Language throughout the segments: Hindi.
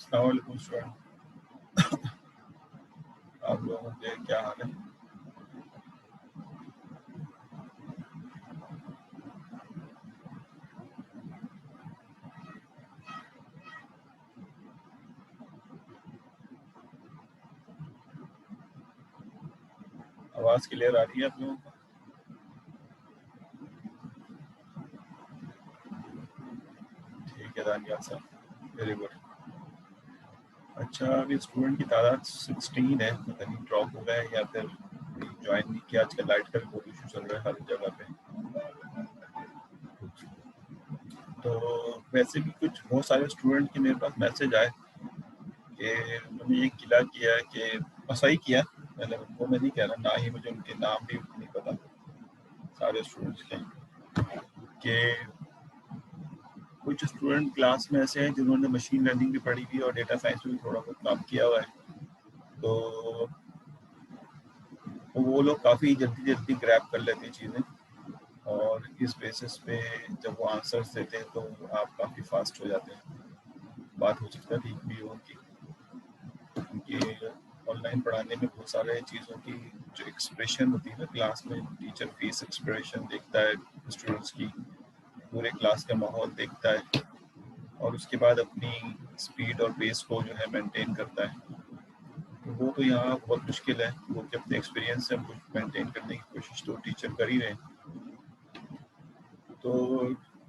अस्सलाम वालेकुम स्टूडेंट, आप लोगों के क्या हाल है? आवाज़ क्लियर आ रही है आप लोगों को? ठीक है दानियाल साहब, वेरी गुड। अच्छा, अभी स्टूडेंट की तादाद 16 है, पता नहीं ड्रॉप हो गए या फिर ज्वाइन नहीं किया। आजकल लाइट का भी बहुत इशू चल रहा है हर जगह पे। तो वैसे भी कुछ बहुत सारे स्टूडेंट के मेरे पास मैसेज आए कि उन्होंने ये गिला किया है कि सही किया, मतलब वो मैं नहीं कह रहा, ना ही मुझे उनके नाम भी नहीं पता सारे स्टूडेंट्स के, कि कुछ स्टूडेंट क्लास में ऐसे हैं जिन्होंने मशीन लर्निंग भी पढ़ी हुई है और डेटा साइंस में भी थोड़ा बहुत काम किया हुआ है। तो वो लोग काफ़ी जल्दी जल्दी ग्रैब कर लेते हैं चीज़ें, और इस बेसिस पे जब वो आंसर्स देते हैं तो आप काफ़ी फास्ट हो जाते हैं। बात हो सकता है ठीक भी हो क्योंकि ऑनलाइन पढ़ाने में बहुत सारे चीज़ों की जो एक्सप्रेशन होती है ना, क्लास में टीचर फेस एक्सप्रेशन देखता है स्टूडेंट्स की, पूरे क्लास का माहौल देखता है और उसके बाद अपनी स्पीड और पेस को जो है मेंटेन करता है। तो वो तो यहाँ बहुत मुश्किल है, वो कि अपने एक्सपीरियंस से हम कुछ मेंटेन करने की कोशिश तो टीचर कर ही रहे हैं। तो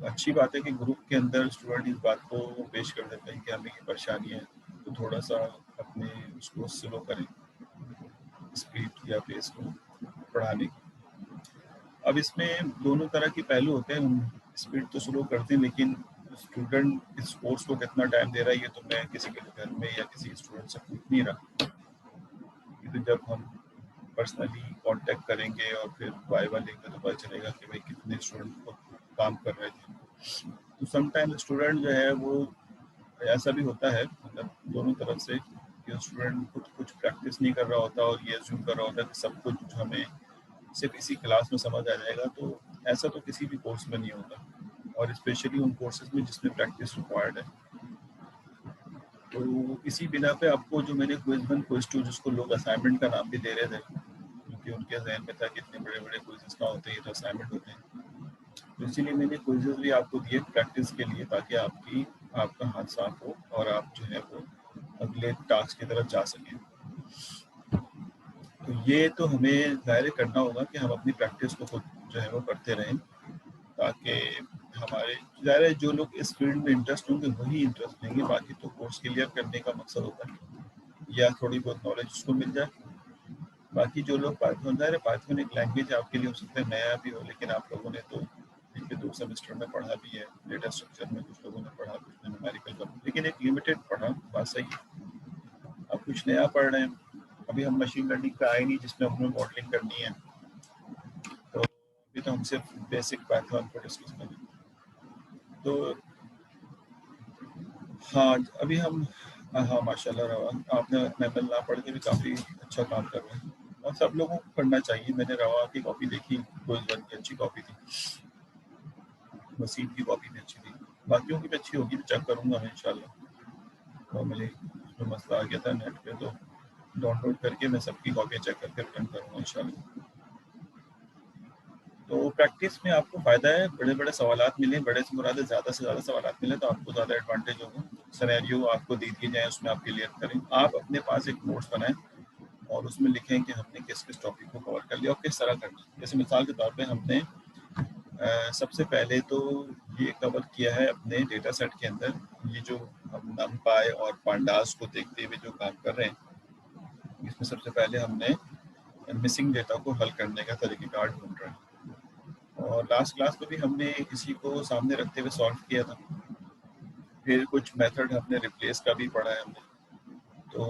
अच्छी बात है कि ग्रुप के अंदर स्टूडेंट इस बात को पेश कर देते हैं कि हमें ये परेशानी है, तो थोड़ा सा अपने उसको स्लो करें, स्पीड या पेस को बढ़ाने की। अब इसमें दोनों तरह के पहलू होते हैं, हम स्पीड तो स्लो करते हैं, लेकिन स्टूडेंट इस कोर्स को कितना टाइम दे रहा है ये तो मैं किसी के घर में या किसी स्टूडेंट से पूछ नहीं रहा। ये तो जब हम पर्सनली कांटेक्ट करेंगे और फिर वाइवा लेंगे तो पता चलेगा कि भाई कितने स्टूडेंट को काम कर रहे थे। तो समटाइम स्टूडेंट जो है वो ऐसा भी होता है, मतलब दोनों तरफ से, कि स्टूडेंट खुद कुछ प्रैक्टिस नहीं कर रहा होता और ये अज्यूम कर रहा होता है कि सब कुछ हमें सिर्फ इसी क्लास में समझ आ जाएगा। तो ऐसा तो किसी भी कोर्स में नहीं होता, और स्पेशली उन कोर्सेज में जिसमें प्रैक्टिस रिक्वायर्ड है। तो इसी बिना पे आपको जो मैंने क्विज 1 क्विज 2 जिसको लोग असाइनमेंट का नाम भी दे रहे थे, क्योंकि उनके जहन में था कि इतने बड़े बड़े क्विजेस का होते हैं, ये तो असाइनमेंट होते हैं, तो इसीलिए मैंने क्विजेस भी आपको दिए प्रैक्टिस के लिए, ताकि आपका हाथ साफ हो और आप जो है वो अगले टास्क की तरफ जा सकें। तो ये तो हमें ज़ाहिर करना होगा कि हम अपनी प्रैक्टिस को खुद जो है वो करते रहें, ताकि हमारे ज़ाहिर है जो लोग इस फील्ड में इंटरेस्ट होंगे वही इंटरेस्ट लेंगे। बाकी तो कोर्स क्लियर करने का मकसद होता है या थोड़ी बहुत नॉलेज उसको मिल जाए। बाकी जो लोग पाइथन, ज़ाहिर है पाइथन एक लैंग्वेज आपके लिए हो सकता है नया भी हो, लेकिन आप लोगों ने तो पिछले 2 सेमेस्टर में पढ़ा भी है। डेटा स्ट्रक्चर में कुछ लोगों ने पढ़ा, कुछ ने न्यूमेरिकल का, लेकिन एक लिमिटेड पढ़ा, बात सही है। अब कुछ नया पढ़ रहे हैं, अभी हम मशीन लर्निंग पे आए नहीं जिसमें हमें मॉडलिंग करनी है, तो अभी तो हम सिर्फ बेसिक पाइथन को डिस्कस करें। तो हाँ, अभी हम, हाँ माशाल्लाह रवा, आपने एमएल ना पढ़ के भी काफ़ी अच्छा काम कर रहे हैं और सब लोगों को पढ़ना चाहिए। मैंने रवा की कॉपी देखी, क्विज 1 की अच्छी कॉपी थी, वसीम की कॉपी भी अच्छी थी, बाकियों की भी अच्छी होगी तो चेक करूँगा मैं इंशाल्लाह। और मुझे उसमें मसला आ गया था नेट पे, तो डाउनलोड करके मैं सबकी कॉपी चेक करके रिटर्न करूँगा इंशाल्लाह। तो प्रैक्टिस में आपको फ़ायदा है, बड़े बड़े सवालात मिले, बड़े से मुराद ज़्यादा से ज़्यादा सवालात मिले तो आपको ज़्यादा एडवांटेज होगा। सिनेरियो आपको दे दिए जाए, उसमें आप क्लियर करें। आप अपने पास एक नोट्स बनाएं और उसमें लिखें कि हमने किस किस टॉपिक को कवर कर लिया और किस तरह करना। जैसे मिसाल के तौर पे हमने सबसे पहले तो ये कवर किया है अपने डेटा सेट के अंदर, ये जो हम नमपाई और पांडास को देखते हुए जो काम कर रहे हैं, इसमें सबसे पहले हमने मिसिंग डेटा को हल करने का तरीक़ेकार ढूंढ रहे हैं, और लास्ट क्लास में भी हमने इसी को सामने रखते हुए सॉल्व किया था। फिर कुछ मेथड हमने रिप्लेस का भी पढ़ा है हमने। तो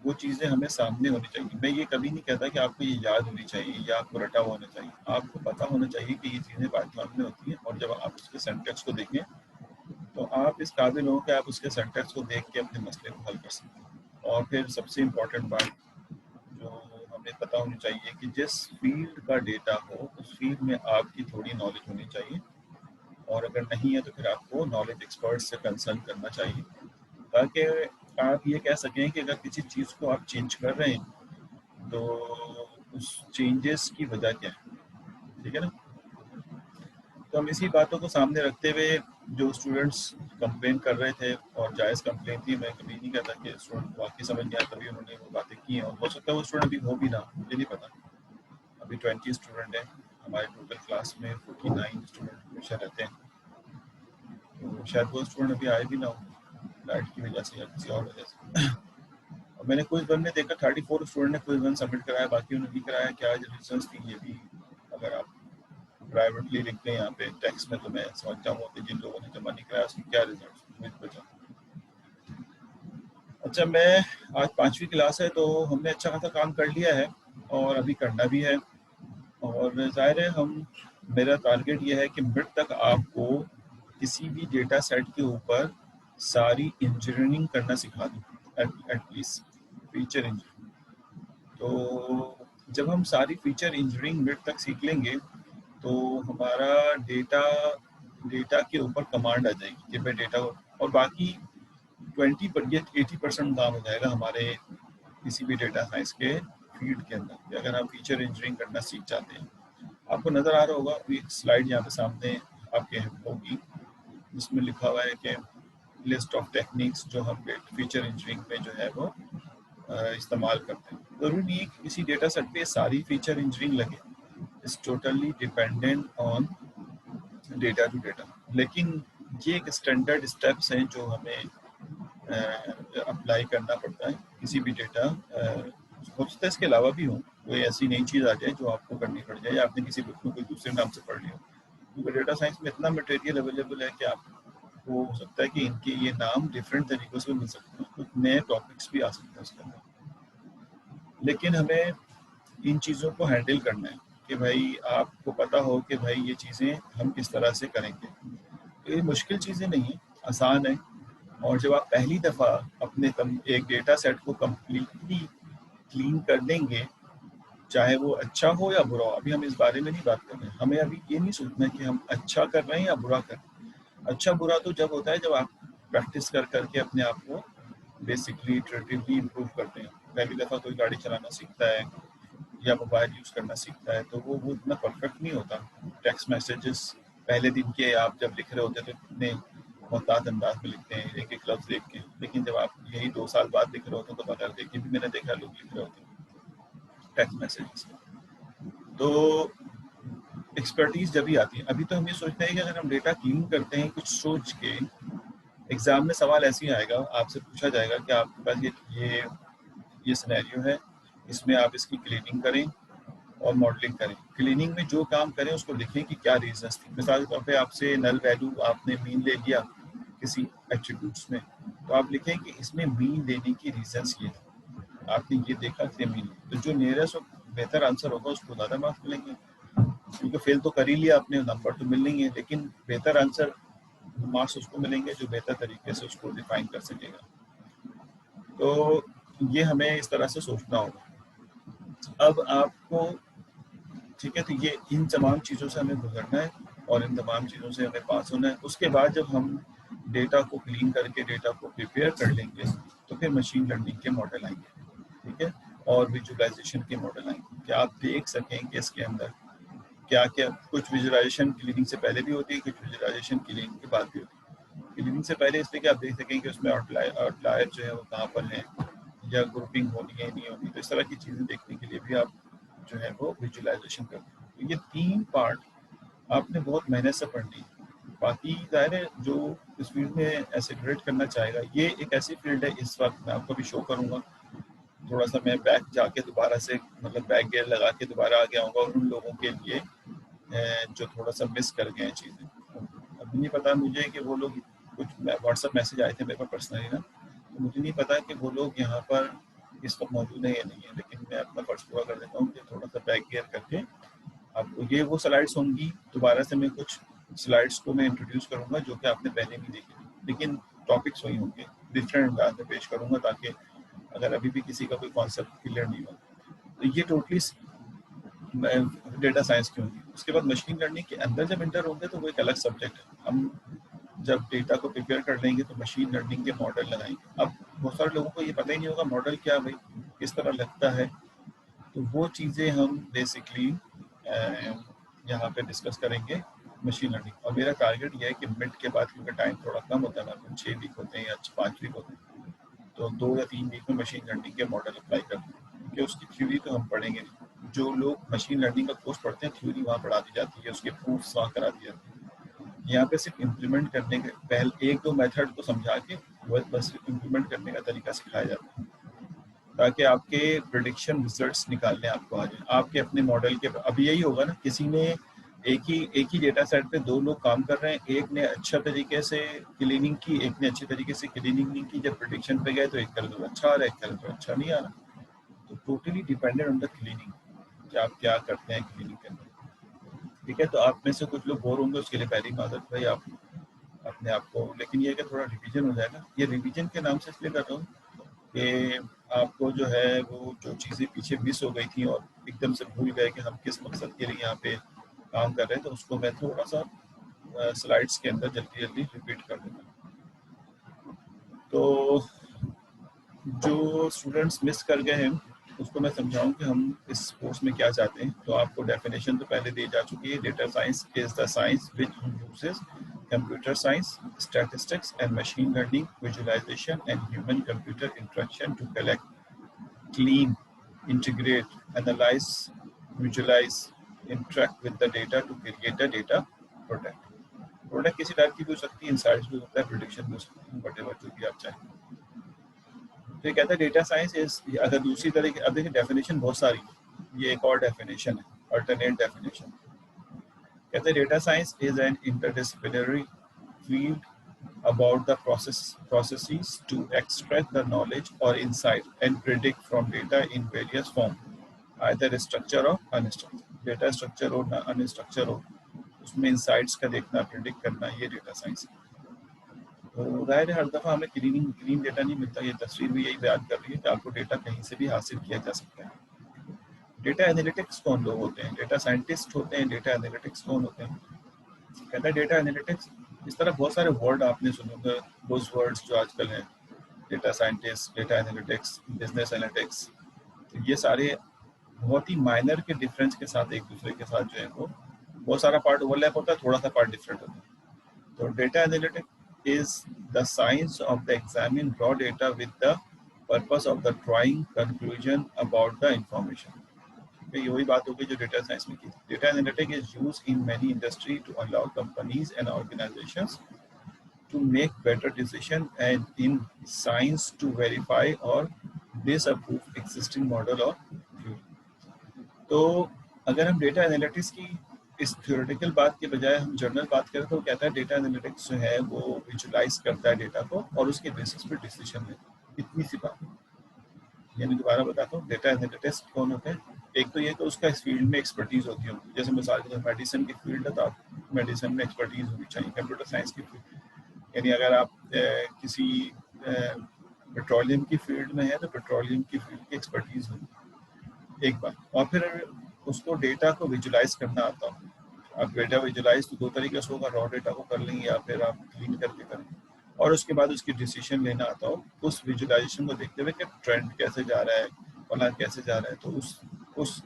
वो चीज़ें हमें सामने होनी चाहिए। मैं ये कभी नहीं कहता कि आपको ये याद होनी चाहिए या आपको रटा हुआ होना चाहिए, आपको पता होना चाहिए कि ये चीज़ें पाइथन में होती हैं, और जब आप उसके सिंटैक्स को देखें तो आप इस काबिल हो कि आप उसके सिंटैक्स को देख के अपने मसले को हल कर सकें। और फिर सबसे इम्पोर्टेंट बात जो हमें पता होनी चाहिए कि जिस फील्ड का डेटा हो उस फील्ड में आपकी थोड़ी नॉलेज होनी चाहिए, और अगर नहीं है तो फिर आपको नॉलेज एक्सपर्ट से कंसल्ट करना चाहिए, ताकि आप ये कह सकें कि अगर किसी चीज़ को आप चेंज कर रहे हैं तो उस चेंजेस की वजह क्या है, ठीक है ना। तो हम इसी बातों को सामने रखते हुए, जो स्टूडेंट्स कंप्लेन कर रहे थे और जायज़ कंप्लेन थी, मैं कभी नहीं कहता कि स्टूडेंट को वाकई समझ नहीं आया तभी उन्होंने वो बातें की हैं, और हो सकता है वो स्टूडेंट अभी हो भी ना, मुझे नहीं पता। अभी 20 स्टूडेंट हैं हमारे टोटल क्लास में, 49 स्टूडेंट हमेशा रहते हैं, तो शायद वो स्टूडेंट अभी आए भी ना हो लाइट की वजह से या किसी और वजह से। और मैंने क्विज वन में देखा 34 स्टूडेंट ने क्विज वन सबमिट कराया, बाकी उन्होंने नहीं कराया। क्या रीजंस थी ये भी अगर आप प्राइवेटली लिख दें यहाँ पे टेक्स्ट में तो मैं समझ जाऊँगा कि जिन लोगों ने जमा नहीं कराया उसकी क्या रिजल्ट बचा। अच्छा, मैं आज 5वीं क्लास है तो हमने अच्छा खासा काम कर लिया है और अभी करना भी है, और ज़ाहिर है मेरा टारगेट ये है कि मिड तक आपको किसी भी डेटा सेट के ऊपर सारी इंजीनियरिंग करना सिखा दूँ, एटलीस्ट फीचर इंजीनियरिंग। तो जब हम सारी फीचर इंजीनियरिंग मिड तक सीख लेंगे तो हमारा डेटा के ऊपर कमांड आ जाएगी कि भाई डेटा, और बाकी 80% काम हो जाएगा हमारे किसी भी डेटा साइंस के फील्ड के अंदर, अगर हम फीचर इंजीनियरिंग करना सीख जाते हैं। आपको नज़र आ रहा होगा एक स्लाइड यहाँ पे सामने आपके होगी जिसमें लिखा हुआ है कि लिस्ट ऑफ टेक्निक्स जो हम फीचर इंजीनियरिंग में जो है वो इस्तेमाल करते हैं। ज़रूरी नहीं कि किसी डेटा सेट पे सारी फीचर इंजीनियरिंग लगे, it's totally dependent on data to data, लेकिन ये एक स्टैंडर्ड स्टेप्स हैं जो हमें अप्लाई करना पड़ता है किसी भी डेटा। हो सकता है इसके अलावा भी हो, कोई ऐसी नई चीज़ आ जाए जो आपको करनी पड़ जाए या आपने किसी बुक में कोई दूसरे नाम से पढ़ लिया, क्योंकि डेटा साइंस में इतना मटेरियल अवेलेबल है कि आपको हो सकता है कि इनके ये नाम डिफरेंट तरीक़ों से मिल सकते हैं, कुछ नए टॉपिक्स भी आ सकते हैं उसके अंदर। लेकिन हमें इन चीज़ों को हैंडल करना है कि भाई आपको पता हो कि भाई ये चीज़ें हम किस तरह से करेंगे। तो ये मुश्किल चीज़ें नहीं है, आसान है। और जब आप पहली दफ़ा अपने एक डेटा सेट को कम्प्लीटली क्लीन कर देंगे, चाहे वो अच्छा हो या बुरा हो, अभी हम इस बारे में नहीं बात कर रहे हैं। हमें अभी ये नहीं सोचना कि हम अच्छा कर रहे हैं या बुरा कर रहे हैं। अच्छा बुरा तो जब होता है जब आप प्रैक्टिस कर करके अपने आप को बेसिकली इटरेटिवली इम्प्रूव करते हैं। पहली दफ़ा कोई गाड़ी चलाना सीखता है या मोबाइल यूज़ करना सीखता है तो वो इतना परफेक्ट नहीं होता। टेक्स्ट मैसेजेस पहले दिन के आप जब लिख रहे होते तो इतने मोहतात अंदाज में लिखते हैं एक एक लफ्ज़ देख के, लेकिन जब आप यही 2 साल बाद लिख रहे होते हैं तो बगैर देखे भी मैंने देखा लोग लिख रहे होते हैं टेक्स्ट मैसेजेस। तो एक्सपर्टीज जब भी आती है, अभी तो हम ये सोचते हैं कि अगर हम डेटा क्लीन करते हैं कुछ सोच के, एग्जाम में सवाल ऐसे ही आएगा, आपसे पूछा जाएगा कि आपके पास ये सिनेरियो है, इसमें आप इसकी क्लीनिंग करें और मॉडलिंग करें। क्लीनिंग में जो काम करें उसको लिखें कि क्या रीजंस थी। मिसाल के तौर पे आपसे नल वैल्यू आपने मीन ले लिया किसी एट्रीब्यूट्स में, तो आप लिखें कि इसमें मीन लेने की रीजंस ये थे, आपने ये देखा कि मीन, तो जो नियरेस्ट और बेहतर आंसर होगा उसको ज़्यादा मार्क्स मिलेंगे, क्योंकि फेल तो कर ही लिया आपने, नंबर तो मिल नहीं है, लेकिन बेहतर आंसर मार्क्स उसको मिलेंगे जो बेहतर तरीके से उसको डिफाइन कर सकेगा। तो ये हमें इस तरह से सोचना होगा। अब आपको ठीक है, तो ये इन तमाम चीज़ों से हमें गुजरना है और इन तमाम चीज़ों से हमें पास होना है। उसके बाद जब हम डेटा को क्लीन करके डेटा को प्रिपेयर कर लेंगे तो फिर मशीन लर्निंग के मॉडल आएंगे, ठीक है, और विजुअलाइजेशन के मॉडल आएंगे कि आप देख सकें कि इसके अंदर क्या क्या, कुछ विजुअलाइजेशन क्लीनिंग से पहले भी होती है, कुछ विजुअलाइजेशन क्लीनिंग के बाद भी होती है। क्लीनिंग से पहले इसलिए कि आप देख सकें कि उसमें आउटलायर जो है वो कहाँ पर है या ग्रुपिंग होनी है नहीं होनी, तो इस तरह की चीज़ें देखने के लिए भी आप जो है वो विजुअलाइजेशन करते हैं। तो ये 3 पार्ट आपने बहुत मेहनत से पढ़नी है। बाकी ज़ाहिर है जो इस फील्ड में एक्सेलरेट करना चाहेगा, ये एक ऐसी फील्ड है, इस वक्त मैं आपको भी शो करूँगा, थोड़ा सा मैं बैक जाके दोबारा से मतलब बैक गियर लगा के दोबारा आगे आऊँगा, और उन लोगों के लिए जो थोड़ा सा मिस कर गए हैं चीज़ें। अभी नहीं पता मुझे कि वो लोग, कुछ व्हाट्सएप मैसेज आए थे मेरे पास पर्सनली ना, तो मुझे नहीं पता कि वो लोग यहाँ पर इस वक्त मौजूद है या नहीं है, लेकिन मैं अपना फर्ज पूरा कर देता हूँ कि थोड़ा सा बैक गियर करके आपको ये वो स्लाइड्स होंगी, दोबारा से मैं कुछ स्लाइड्स को मैं इंट्रोड्यूस करूँगा जो कि आपने पहले नहीं देखी, लेकिन टॉपिक्स वही होंगे, डिफरेंट अंदाज में पेश करूँगा ताकि अगर अभी भी किसी का कोई कॉन्सेप्ट क्लियर नहीं हो। तो ये टोटली डेटा साइंस की होगी। उसके बाद मशीन लर्निंग के अंदर जब इंटर होंगे तो वो एक अलग सब्जेक्ट है। हम जब डेटा को प्रिपेयर कर लेंगे तो मशीन लर्निंग के मॉडल लगाएंगे। अब बहुत सारे लोगों को ये पता ही नहीं होगा मॉडल क्या भाई किस तरह लगता है। तो वो चीज़ें हम बेसिकली यहाँ पे डिस्कस करेंगे मशीन लर्निंग। और मेरा टारगेट ये है कि मिड के बाद, क्योंकि टाइम थोड़ा कम होता है ना, 6 वीक होते हैं या 5 वीक होते हैं, तो 2 या 3 वीक में मशीन लर्निंग के मॉडल अप्लाई कर दूँ, क्योंकि उसकी थ्योरी तो हम पढ़ेंगे नहीं। जो लोग मशीन लर्निंग का कोर्स पढ़ते हैं थ्योरी वहाँ पढ़ा दी जाती है, उसके प्रूफ्स वहाँ करा दी जाती है। यहाँ पे सिर्फ इम्प्लीमेंट करने के पहले 1-2 मेथड को समझा के बस इम्प्लीमेंट करने का तरीका सिखाया जाता है, ताकि आपके प्रेडिक्शन रिजल्ट्स निकालने आपको आ जाए आपके अपने मॉडल के। अभी यही होगा ना, किसी ने एक ही डेटा सेट पे 2 लोग काम कर रहे हैं, एक ने अच्छा तरीके से क्लीनिंग की, एक ने अच्छे तरीके से क्लीनिंग नहीं की। जब प्रेडिक्शन पे गए तो एक कलर अच्छा आ रहा है, एक कलर अच्छा नहीं आ रहा। तो totally dependent on the cleaning कि आप क्या करते हैं क्लीनिंग के अंदर। ठीक है, तो आप में से कुछ लोग बोर होंगे, उसके लिए पहली माजरत भाई आप अपने आप को, लेकिन ये कि थोड़ा रिवीजन हो जाएगा। ये रिवीजन के नाम से इसलिए कर रहा हूँ कि आपको जो है वो जो चीज़ें पीछे मिस हो गई थी और एकदम से भूल गए कि हम किस मकसद के लिए यहाँ पे काम कर रहे हैं, तो उसको मैं थोड़ा सा स्लाइड्स के अंदर जल्दी जल्दी रिपीट कर देता हूँ। तो जो स्टूडेंट्स मिस कर गए हैं उसको मैं समझाऊं कि हम इस कोर्स में क्या चाहते हैं। तो आपको डेफिनेशन तो पहले दी जा चुकी है। Data science is the science which uses computer science, statistics and machine learning, visualization and human computer interaction to collect, clean, integrate, analyze, visualize, interact with the data to create a data product. Product किसी टाइप की भी हो सकती है, इंसाइट्स भी हो सकता है, प्रेडिक्शन भी हो सकती है, वटेवर जो भी आप चाहें। तो ये कहता है डेटा साइंस इज, अगर दूसरी तरह की, अब देखिए डेफिनेशन बहुत सारी है, ये एक और डेफिनेशन है, अल्टरनेट डेफिनेशन। कहते हैं data science is an interdisciplinary field about the processes to extract the knowledge or insight and predict from data in various forms, either structure or unstructured. Data structure हो ना unstructure हो, उसमें insights का देखना, predict करना, ये data science है। तो जाहिर है हर दफ़ा हमें क्लीन डेटा नहीं मिलता। ये तस्वीर भी यही बयान कर रही है कि आपको डेटा कहीं से भी हासिल किया जा सकता है। डेटा एनालिटिक्स कौन लोग होते हैं? डेटा साइंटिस्ट होते हैं। डेटा एनालिटिक्स कौन होते हैं? कहता है डेटा एनालिटिक्स, इस तरह बहुत सारे वर्ड आपने सुने होंगे, बुज़ वर्ड्स जो आजकल हैं, data scientist, data analytics, business analytics, तो ये सारे बहुत ही माइनर के डिफरेंस के साथ एक दूसरे के साथ जो है वो बहुत सारा पार्ट ओवरलैप होता है, थोड़ा सा पार्ट डिफरेंट होता है। तो data analytics is the science of the examine raw data with the purpose of the drawing conclusion about the information. ये वही बात होगी जो डेटा साइंस में की थी। Data analytics is used in many industry to allow companies and organisations to make better decision, and in science to verify or disapprove existing model or theory. तो अगर हम डेटा एनालिटिक्स की इस थ्योरेटिकल बात के बजाय हम जर्नल बात करें तो कहता है डेटा एनालिटिक्स जो है वो विजुलाइज करता है डेटा को और उसके बेसिस पे डिसीजन लेता है। इतनी सी बात। यानी दोबारा बताता हूँ, डेटा एनालिटिक्स कौन होते हैं? एक तो ये कि उसका इस फील्ड में एक्सपर्टीज होती है, जैसे मिसाल के तौर मेडिसिन की फील्ड है तो आप मेडिसिन में एक्सपर्टीज होनी चाहिए। कंप्यूटर साइंस की फील्ड, यानी अगर आप किसी पेट्रोलियम की फील्ड में है तो पेट्रोलियम की फील्ड की एक्सपर्टीज होगी, एक बात। और फिर उसको डेटा को विजुलाइज करना आता हो। आप डेटा विजुलाइज तो 2 तरीके से होगा, रॉ डेटा को कर लेंगे या फिर आप क्लीन करके करें, और उसके बाद उसकी डिसीजन लेना आता हो उस विजुलाइजेशन को देखते हुए कि ट्रेंड कैसे जा रहा है, फलां कैसे जा रहा है। तो उस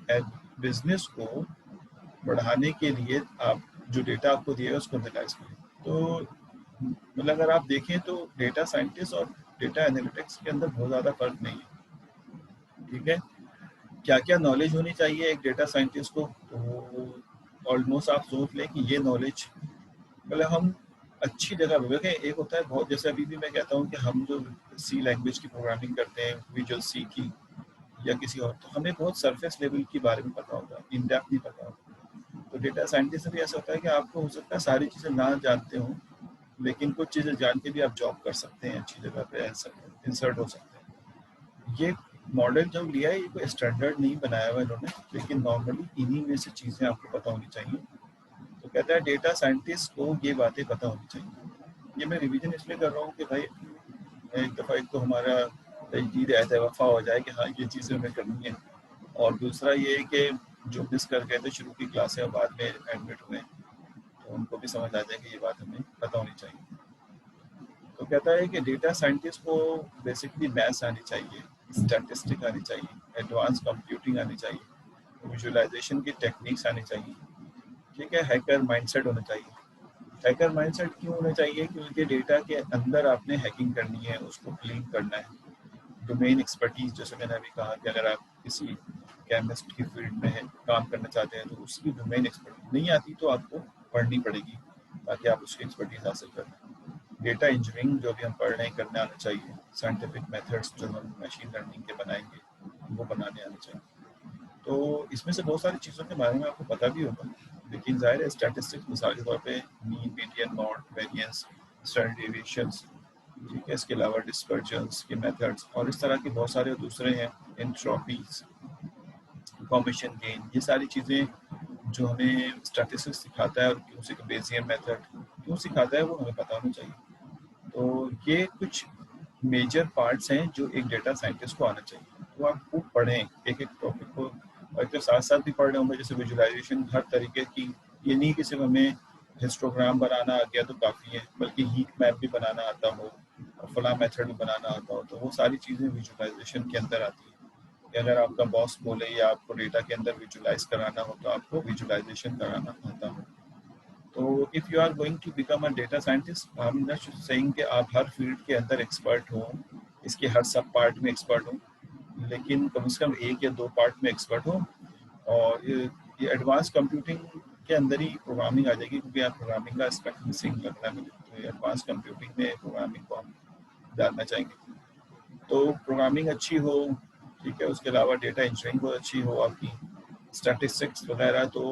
बिजनेस को बढ़ाने के लिए आप जो डेटा आपको दिएगा उसको एनालाइज करें। तो मतलब अगर आप देखें तो डेटा साइंटिस्ट और डेटा एनालिटिक्स के अंदर बहुत ज़्यादा फर्क नहीं है। ठीक है, क्या क्या नॉलेज होनी चाहिए एक डेटा साइंटिस्ट को? तो ऑलमोस्ट आप सोच लें कि ये नॉलेज मतलब हम अच्छी जगह पे देखें। एक होता है बहुत, जैसे अभी भी मैं कहता हूँ कि हम जो सी लैंग्वेज की प्रोग्रामिंग करते हैं, विजुअल सी की या किसी और, तो हमें बहुत सरफेस लेवल के बारे में पता होता है, इन डेप्थ नहीं पता होता। तो डेटा साइंटिस्ट भी ऐसा होता है कि आपको हो सकता है सारी चीज़ें ना जानते हो, लेकिन कुछ चीज़ें जान के भी आप जॉब कर सकते हैं, अच्छी जगह पे इंसर्ट हो सकते हैं। ये मॉडल जो लिया है ये कोई स्टैंडर्ड नहीं बनाया हुआ इन्होंने, लेकिन नॉर्मली इन्हीं में से चीज़ें आपको पता होनी चाहिए। तो कहता है डेटा साइंटिस्ट को ये बातें पता होनी चाहिए। ये मैं रिवीजन इसलिए कर रहा हूँ कि भाई एक दफ़ा एक तो हमारा तजदीद ऐसा वफा हो जाए कि हाँ ये चीज़ें हमें करनी है, और दूसरा ये है कि जो मिस कर गए थे शुरू की क्लासें और बाद में एडमिट हुए तो उनको भी समझ आ जाए कि ये बात हमें पता होनी चाहिए। तो कहता है कि डेटा साइंटिस्ट को बेसिकली मैथ्स आनी चाहिए, स्टैटिस्टिक आनी चाहिए, एडवांस कंप्यूटिंग आनी चाहिए, विजुअलाइजेशन की टेक्निक्स आनी चाहिए, ठीक है, हैकर माइंडसेट होना चाहिए। हैकर माइंडसेट क्यों होना चाहिए? क्योंकि डेटा के अंदर आपने हैकिंग करनी है, उसको क्लीन करना है। डोमेन एक्सपर्टीज, जैसे मैंने अभी कहा कि अगर आप किसी केमिस्ट की फील्ड में काम करना चाहते हैं तो उसकी डोमेन एक्सपर्टीज नहीं आती तो आपको पढ़नी पड़ेगी ताकि आप उसकी एक्सपर्टीज हासिल करें। डेटा इंजीनियरिंग जो भी हम पढ़ रहे हैं करने आना चाहिए। साइंटिफिक मेथड्स जो हम मशीन लर्निंग के बनाएंगे वो बनाने आने चाहिए। तो इसमें से बहुत सारी चीज़ों के बारे में आपको पता भी होगा, लेकिन जाहिर है स्टैटिस्टिक्स मिसाल के तौर पे mean, median, mod, variance, standard deviations, ठीक है, इसके अलावा डिस्पर्जन्स के मेथड्स और इस तरह के बहुत सारे दूसरे हैं, एंट्रोपीज, इंफॉर्मेशन गेन, ये सारी चीज़ें जो हमें स्टैटिस्टिक्स सिखाता है और क्यों से बेसियन मेथड क्यों सिखाता है वो हमें पता होना चाहिए। तो ये कुछ मेजर पार्ट्स हैं जो एक डेटा साइंटिस्ट को आना चाहिए। तो आप खूब पढ़ें एक एक टॉपिक को, और तो साथ साथ भी पढ़ रहे होंगे, जैसे विजुअलाइजेशन हर तरीके की, ये नहीं कि सिर्फ हमें हिस्टोग्राम बनाना आ गया तो काफ़ी है, बल्कि हीट मैप भी बनाना आता हो और फला मेथड भी बनाना आता हो, तो वो सारी चीज़ें विजुअलाइजेशन के अंदर आती हैं। कि अगर आपका बॉस बोले या आपको डेटा के अंदर विजुअलाइज कराना हो तो आपको विजुअलाइजेशन कराना आता हो। तो if you are going to become a data scientist, I am not saying कि आप हर फील्ड के अंदर एक्सपर्ट हो, इसके हर सब पार्ट में एक्सपर्ट हो, लेकिन कम से कम एक या दो पार्ट में एक्सपर्ट हो। और ये एडवांस कंप्यूटिंग के अंदर ही प्रोग्रामिंग आ जाएगी, क्योंकि आप प्रोग्रामिंग का एस्पेक्ट मिसिंग लग रहा है मुझे, तो एडवांस कंप्यूटिंग में प्रोग्रामिंग को हम डालना चाहेंगे। तो प्रोग्रामिंग अच्छी हो, ठीक है, उसके अलावा डेटा इंजीनियरिंग बहुत अच्छी हो आपकी, स्टैटिस्टिक्स वगैरह तो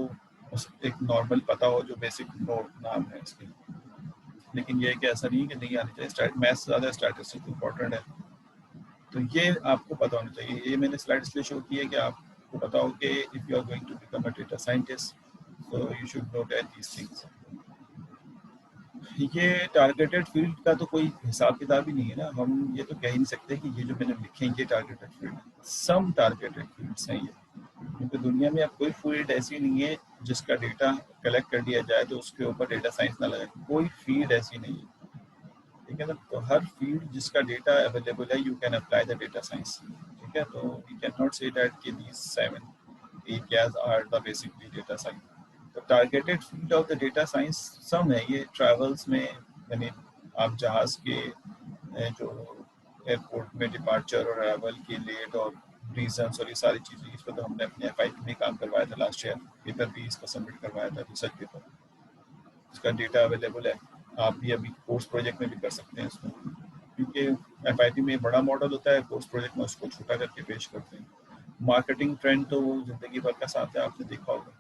एक नॉर्मल पता हो, जो बेसिक नोट नाम है इसके। लेकिन ये है कि ऐसा नहीं है कि नहीं आनी चाहिए, मैथ्स ज़्यादा स्टैटिस्टिक्स इंपॉर्टेंट है। तो ये आपको पता होना चाहिए। ये मैंने स्लाइड इसलिए शो की है कि आपको पता हो कि if you are going to become a data scientist, so you should know that these things. ये टारगेटेड फील्ड का तो कोई हिसाब किताब ही नहीं है ना, हम ये तो कह ही नहीं सकते कि ये जो मैंने लिखे हैं ये टारगेटेड फील्ड है। सम टारगेटेड फील्ड्स हैं ये, क्योंकि दुनिया में अब कोई फील्ड ऐसी नहीं है जिसका डेटा कलेक्ट कर दिया जाए तो उसके ऊपर डेटा साइंस ना लगे, कोई फील्ड ऐसी नहीं है, ठीक है ना। तो हर फील्ड जिसका डेटा अवेलेबल है, you can apply the data science, ठीक है। तो we can not say that कि these 7 areas are the basically data science. तो targeted field of the data science some है ये ट्रैवल्स में, यानी आप जहाज़ के जो एयरपोर्ट में डिपार्चर और अराइवल के लेट और रीजंस और ये सारी चीज़ें, इस पर तो हमने अपने FIP में काम करवाया था लास्ट ईयर, पेपर भी इसका सबमिट करवाया था, रिसर्च पेपर, इसका डेटा अवेलेबल है। आप भी अभी कोर्स प्रोजेक्ट में भी कर सकते हैं इसको, क्योंकि FIP में बड़ा मॉडल होता है, कोर्स प्रोजेक्ट में उसको छोटा करके पेश करते हैं। मार्केटिंग ट्रेंड तो वो ज़िंदगी भर का साथ है, आपने देखा होगा।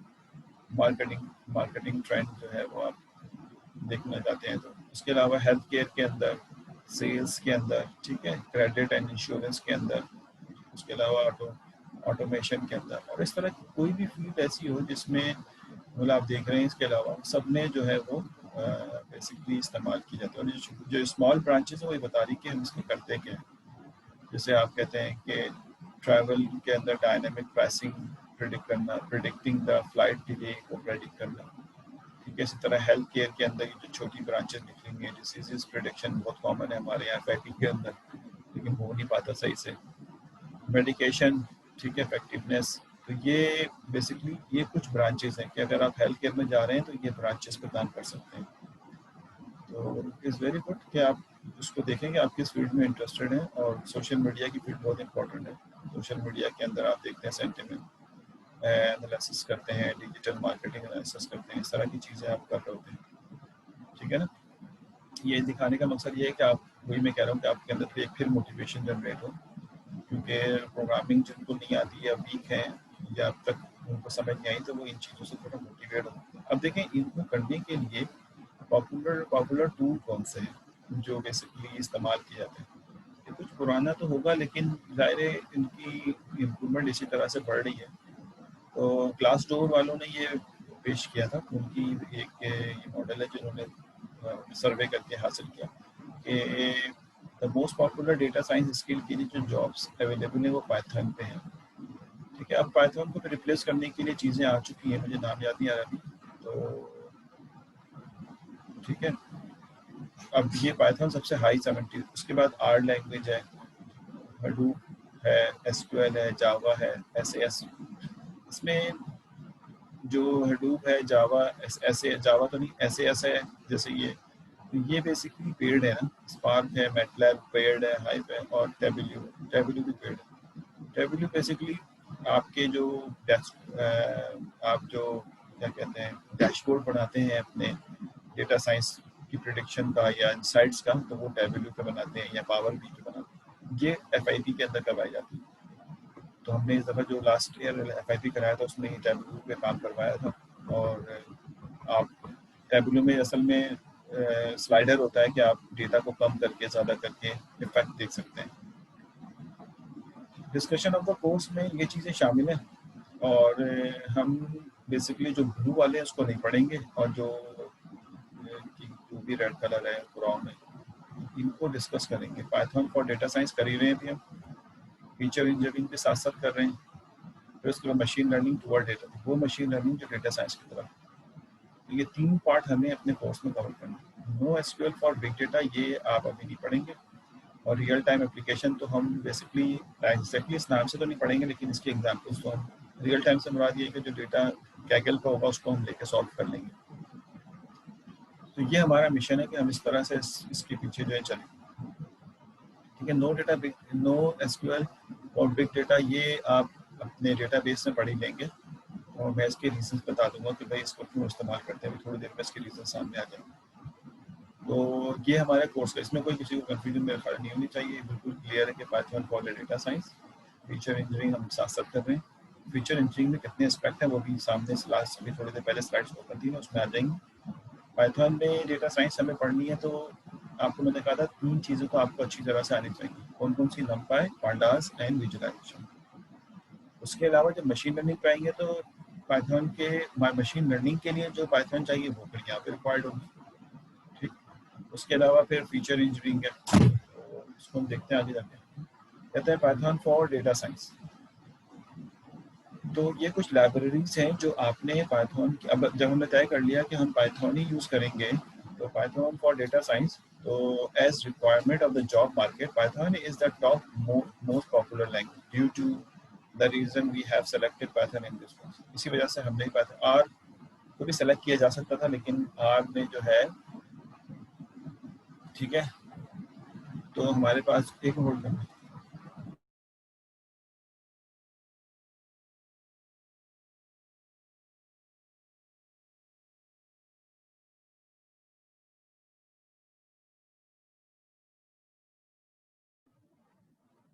मार्केटिंग ट्रेंड जो है वो आप देखना चाहते हैं तो। उसके अलावा हेल्थ केयर के अंदर, सेल्स के अंदर, ठीक है, क्रेडिट एंड इंश्योरेंस के अंदर, उसके अलावा ऑटोमेशन के अंदर, और इस तरह की कोई भी फील्ड ऐसी हो जिसमें मतलब आप देख रहे हैं, इसके अलावा सब में जो है वो बेसिकली इस्तेमाल की जाती है। और जो स्मॉल ब्रांचेस है वही बता रही कि हम इसमें करते क्या हैं। जैसे आप कहते हैं कि ट्रैवल के अंदर डायनेमिक प्राइसिंग प्रिडिक्ट करना, प्रिडिक्टिंग द फ्लाइट डिले को प्रेडिक्ट करना, ठीक है। इसी तरह हेल्थ केयर के अंदर जो छोटी ब्रांचेस निकलेंगे, डिसीजेस प्रिडिक्शन बहुत कॉमन है हमारे यहाँ FIP के अंदर, लेकिन हो नहीं पाता सही से। मेडिकेशन, ठीक है, इफेक्टिवनेस, तो ये बेसिकली ये कुछ ब्रांचेस हैं कि अगर आप हेल्थ केयर में जा रहे हैं तो ये ब्रांचेस पर काम कर सकते हैं। तो इट इज़ वेरी गुड कि आप उसको देखेंगे, आप किस फील्ड में इंटरेस्टेड हैं। और सोशल मीडिया की फील्ड बहुत इंपॉर्टेंट है। सोशल मीडिया के अंदर आप देखते हैं सेंटिमेंट एनालिसिस करते हैं, डिजिटल मार्केटिंग एनालिसिस करते हैं, इस तरह की चीज़ें आप कर रहे होते हैं, ठीक है ना। ये दिखाने का मकसद ये है कि आप, वही मैं कह रहा हूँ कि आपके अंदर एक फिर मोटिवेशन जनरेट हो, क्योंकि प्रोग्रामिंग जिनको नहीं आती या वीक है या अब तक उनको समझ नहीं आई, तो वो इन चीज़ों से थोड़ा मोटिवेट हो। अब देखें, इनको करने के लिए पॉपुलर टूल कौन से हैं जो बेसिकली इस्तेमाल किए जाते हैं। ये कुछ पुराना तो होगा, लेकिन ज़ाहिर है इनकी इम्प्रूवमेंट इसी तरह से बढ़ रही है। तो ग्लास डोर वालों ने ये पेश किया था, उनकी एक ये मॉडल है जिन्होंने सर्वे करके हासिल किया कि the most popular data science skill के लिए जो जॉब्स अवेलेबल है वो पाइथन पे हैं, ठीक है। अब पाइथन को रिप्लेस करने के लिए चीज़ें आ चुकी हैं, मुझे नाम याद नहीं आ रहा अभी, तो ठीक है। अब ये पाइथन सबसे हाई 70, उसके बाद आर लैंग्वेज है, हडूप है, एसक्यूएल है, जावा है, एसएएस। इसमें जो हडूप है, जावा ऐसे जावा तो नहीं, एसएएस है जैसे ये बेसिकली पेड है ना। स्पार्क है, मैटलैब पेड है, हाइप है, और टेबल्यू भी पेड है। टेबल्यू बेसिकली आपके जो आप जो क्या कहते हैं डैशबोर्ड बनाते हैं अपने डेटा साइंस की प्रिडिक्शन का या इनसाइट्स का, तो वो टेबल्यू पे बनाते हैं या पावर बी पे बनाते हैं। ये एफआईपी के अंदर करवाई जाती है। तो हमने इस दफ़ा जो लास्ट ईयर एफआईपी कराया था उसमें टेबल्यू पे काम करवाया था। और आप टेबल्यू में असल में स्लाइडर होता है कि आप डेटा को कम करके ज़्यादा करके इफेक्ट देख सकते हैं। डिस्कशन ऑफ द कोर्स में ये चीज़ें शामिल हैं, और हम बेसिकली जो ब्लू वाले हैं उसको नहीं पढ़ेंगे, और जो भी रेड कलर है ब्राउन है, इनको डिस्कस करेंगे। पाइथन फॉर डेटा साइंस कर ही रहे हैं अभी हम, फीचर इंजीनियरिंग के साथ साथ कर रहे हैं। फिर उसके बाद मशीन लर्निंग टुवर्ड डेटा, वो मशीन लर्निंग जो डेटा साइंस की तरफ। तो ये 3 पार्ट हमें अपने कोर्स में कवर करना है। No SQL for big data ये आप अभी नहीं पढ़ेंगे, और रियल टाइम एप्लीकेशन तो हम बेसिकली एग्जैक्टली इस नाम से तो नहीं पढ़ेंगे, लेकिन इसके एग्जाम्पल्स तो हम रियल टाइम से मुराद ये कि जो डेटा कैगल का होगा उसको हम लेके सॉल्व कर लेंगे। तो ये हमारा मिशन है कि हम इस तरह से इसके पीछे जो है चलें। ठीक है, नो एसक्यूएल और बिग डेटा ये आप अपने डेटाबेस में पढ़ ही लेंगे, और मैं इसके रीजंस बता दूंगा कि भाई इसको क्यों इस्तेमाल करते हैं, थोड़ी देर में इसके रीजन सामने आ जाएंगे। तो ये हमारे कोर्स का, इसमें कोई किसी को कंफ्यूजन मेरे ख्याल नहीं होनी चाहिए, बिल्कुल क्लियर है कि Python for data science, feature engineering हम साथ साथ कर रहे हैं। फीचर इंजीनियरिंग में कितने एस्पेक्ट हैं वो भी सामने लास्ट अभी थोड़ी देर पहले स्लाइड्स ओपन थी ना, उसमें आ जाएंगे। पाइथन में डेटा साइंस हमें पढ़नी है, तो आपको मैंने कहा था 3 चीज़ें तो आपको अच्छी तरह से आनी चाहिए। कौन कौन सी? NumPy, pandas and visualisation. उसके अलावा जब मशीन लर्निंग पे आएंगे तो पाइथन के मशीन लर्निंग के लिए जो पाइथन चाहिए वो फिर यहाँ पे रिक्वायर्ड होगी। ठीक, उसके अलावा फिर फीचर इंजीनियरिंग है, तो इसको हम देखते हैं आगे जाके। कहते हैं पाइथन फॉर डेटा साइंस। तो ये कुछ लाइब्रेरीज हैं जो आपने पाइथन की, अब जब हमने तय कर लिया कि हम पाइथन ही यूज़ करेंगे, तो पाइथन फॉर डेटा साइंस, तो as requirement of the job market Python is the top most popular language due to the reason we have selected Python in this course. इसी वजह से हमने पाइथन, आर को भी सेलेक्ट किया जा सकता था, लेकिन आर में जो है, ठीक है, तो हमारे पास एक होल्ड करना।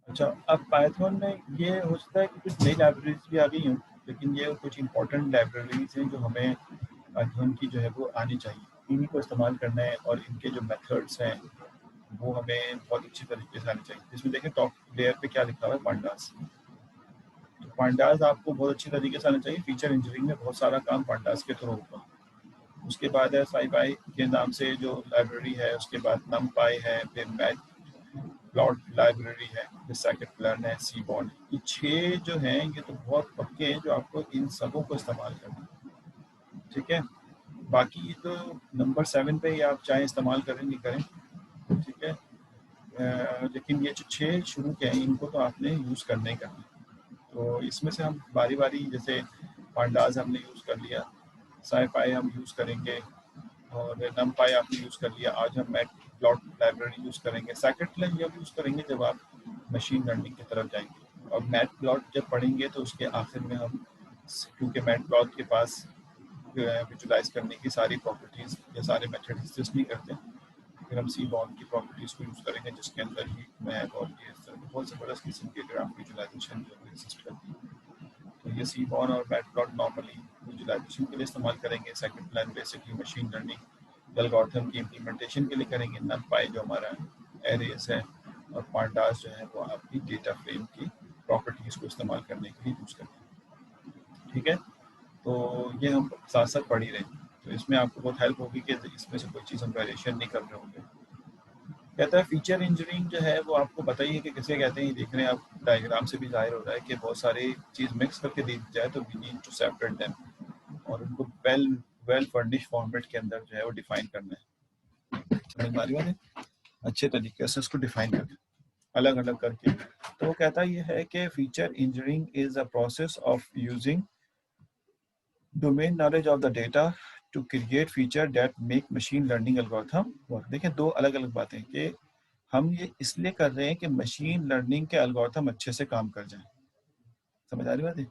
अच्छा, अब पाइथन में ये हो सकता है कि कुछ नई लाइब्रेरीज भी आ गई हों, लेकिन ये कुछ इंपॉर्टेंट लाइब्रेरीज हैं जो हमें पाइथन की जो है वो आनी चाहिए। इन्हीं को इस्तेमाल करना है, और इनके जो मेथड्स हैं वो हमें बहुत अच्छी तरीके से आनी चाहिए। इसमें देखें टॉप लेयर पे क्या लिखा हुआ है, पांडास। तो पांडास आपको बहुत अच्छी तरीके से आना चाहिए। फीचर इंजीनियरिंग में बहुत सारा काम पांडास के थ्रू होगा। उसके बाद है साईपाई के नाम से जो लाइब्रेरी है, उसके बाद नमपाई है, फिर मैथ प्लॉट लाइब्रेरी है, फिर सेकंड लर्न है, सी बॉन्ड। ये 6 जो हैं ये तो बहुत पक्के हैं जो आपको इन सबों को इस्तेमाल करना है। ठीक है, बाकी तो नंबर 7 पे ही आप चाहे इस्तेमाल करें नहीं करें, ठीक है, लेकिन ये जो 6 शुरू के हैं इनको तो आपने यूज़ करना ही करना है। तो इसमें से हम बारी बारी, जैसे पांडास हमने यूज़ कर लिया, साईपाई हम यूज़ करेंगे, और नमपाई आपने यूज़ कर लिया। आज हम मैट प्लॉट लाइब्रेरी यूज़ करेंगे। सेकंड लर्न जब यूज़ करेंगे जब आप मशीन लर्निंग की तरफ जाएंगे, और मैट प्लॉट जब पढ़ेंगे तो उसके आखिर में हम, क्योंकि मैट प्लॉट के पास विजुलाइज करने की सारी प्रॉपर्टीज़ या सारे मेथड एग्जिस्ट नहीं करते, फिर हम सी बॉन्ड की प्रॉपर्टीज़ को यूज़ करेंगे जिसके अंदर ही मैप और ये बहुत ज़बरदस्त किस्म के ग्राफ विजुलाइजेशन जो एग्जिस्ट करती है। तो ये सी बॉन्ड और मैट प्लॉट नॉर्मली विजुलाइजेशन के लिए इस्तेमाल करेंगे। Second plan basically machine learning algorithm की इम्प्लीमेंटेशन के लिए करेंगे। नमपाई जो हमारा एरेस है, और पांडास जो है वो आपकी डेटा फ्रेम की प्रॉपर्टीज़ को इस्तेमाल करने के लिए यूज़ करते हैं। ठीक है, तो ये हम साथ साथ पढ़ ही रहे हैं, तो इसमें आपको बहुत हेल्प होगी कि इसमें से कोई चीज़ हम वेरिएशन नहीं कर रहे होंगे। कहता है फीचर इंजीनियरिंग जो है वो आपको बताइए कि किसे कहते हैं। देख रहे हैं आप डायग्राम से भी जाहिर हो रहा है कि बहुत सारी चीज़ मिक्स करके दी जाए तो we need to separate them, और उनको वेल फर्निश फॉर्मेट के अंदर जो है वो डिफाइन करना है। समझ में आ रही बात है? अच्छे तरीके से उसको डिफाइन करके अलग अलग करके। तो वो कहता ये है कि feature engineering is a process of using domain knowledge of the data to create feature that make machine learning algorithm work. देखिए दो अलग अलग बातें कि हम ये इसलिए कर रहे हैं कि मशीन लर्निंग के एल्गोरिथम अच्छे से काम कर जाए। समझ आ रही बात है?